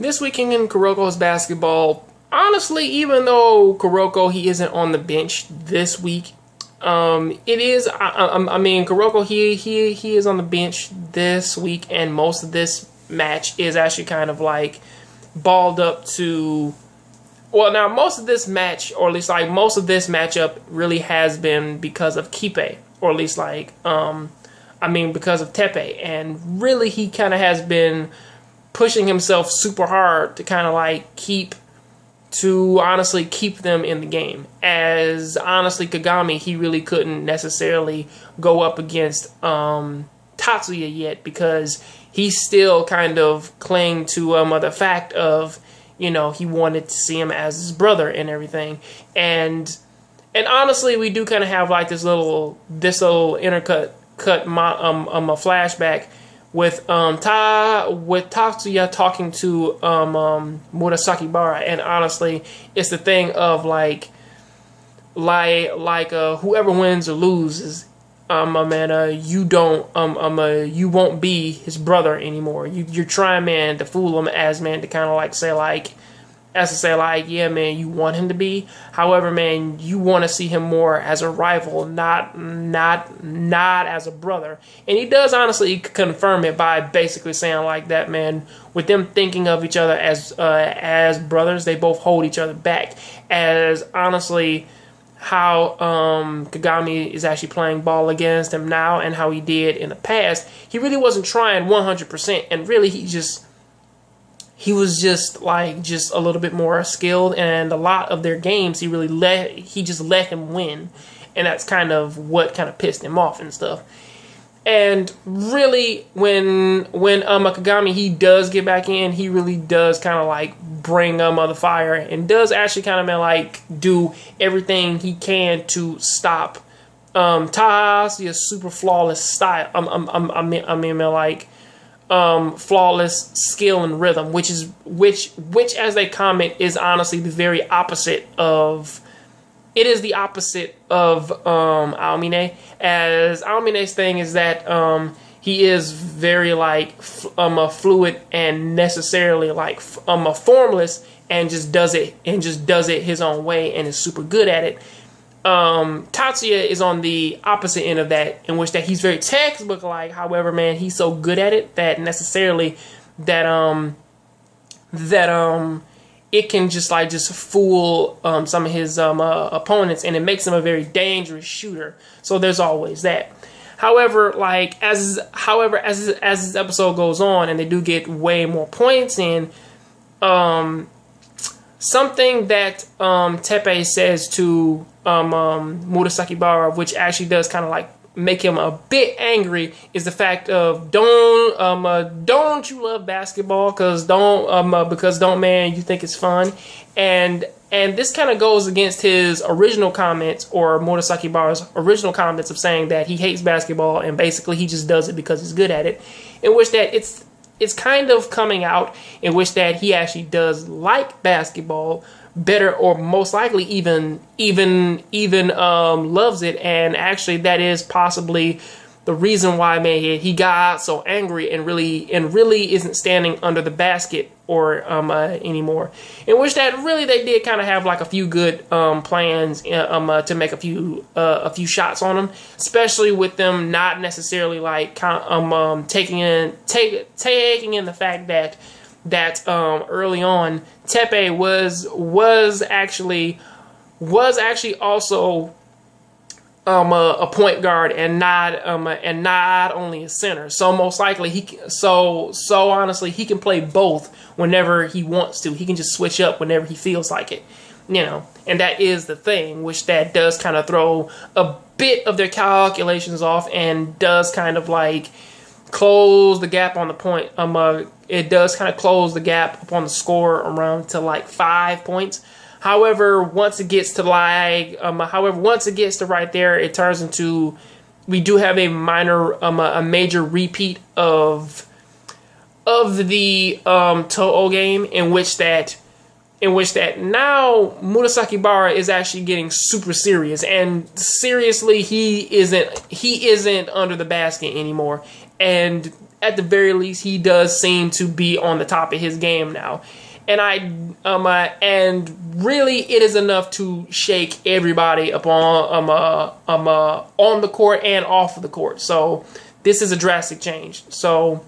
This weekend in Kuroko's basketball, honestly, even though Kuroko, he isn't on the bench this week, it is. I mean, Kuroko, he is on the bench this week, and most of this match is actually kind of like balled up to. Well, now most of this match, or at least like most of this matchup, really has been because of Kipe, or at least like because of Tepe, and really he kind of has been pushing himself super hard to kind of like honestly keep them in the game. As honestly, Kagami, he really couldn't necessarily go up against Tatsuya yet because he still kind of clung to the fact of, you know, he wanted to see him as his brother and everything. And honestly, we do kind of have like this little intercut a flashback with Tatsuya talking to Murasakibara, and honestly, it's the thing of whoever wins or loses, you won't be his brother anymore. You're trying, man, to fool him as man to kind of like say yeah, man, you want him to be. However, man, you want to see him more as a rival, not as a brother. And he does honestly confirm it by basically saying like that, man, with them thinking of each other as brothers, they both hold each other back. As honestly, how Kagami is actually playing ball against him now and how he did in the past, he really wasn't trying 100%, and really he was just a little bit more skilled, and a lot of their games he just let him win, and that's kind of what kind of pissed him off and stuff. And really, when Kagami, he does get back in, he really does kind of like bring the fire, and does actually kind of like do everything he can to stop Tatsuya's super flawless style. Flawless skill and rhythm, which as they comment is honestly the very opposite of. It is the opposite of Aomine, as Aomine's thing is that he is very like fluid and necessarily like formless, and just does it his own way and is super good at it. Tatsuya is on the opposite end of that, in which that he's very textbook like. However, man, he's so good at it that necessarily that it can just fool some of his opponents, and it makes him a very dangerous shooter. So there's always that. However, as this episode goes on and they do get way more points in, something that Tepe says to Murasakibara, which actually does kind of like make him a bit angry, is the fact of don't you love basketball? Because don't man, you think it's fun, and this kind of goes against his original comments, or Murasakibara's original comments of saying that he hates basketball and basically he just does it because he's good at it, in which that it's kind of coming out in which that he actually does like basketball better, or most likely even loves it, and actually that is possibly the reason why, man, he got so angry and really isn't standing under the basket or anymore. In which that really they did kind of have like a few good plans to make a few shots on him, especially with them not necessarily like taking in the fact that early on Tepe was actually also a point guard and not only a center. So most likely honestly he can play both whenever he wants to. He can just switch up whenever he feels like it, you know. And that is the thing, which that does kind of throw a bit of their calculations off, and does kind of like close the gap on the point. It does kind of close the gap upon the score around to like 5 points. However, once it gets to right there, it turns into, we do have a major repeat of the Toho game, in which that now Murasakibara is actually getting super serious, and seriously, he isn't under the basket anymore, and at the very least, he does seem to be on the top of his game now. And and really, it is enough to shake everybody up on the court and off of the court. So this is a drastic change. So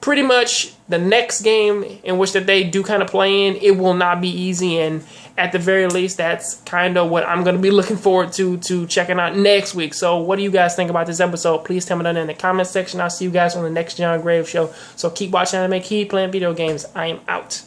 pretty much the next game in which that they do kind of play in, it will not be easy. And at the very least, that's kind of what I'm going to be looking forward to checking out next week. So what do you guys think about this episode? Please tell me down in the comment section. I'll see you guys on the next John Graves show. So keep watching anime, keep playing video games. I am out.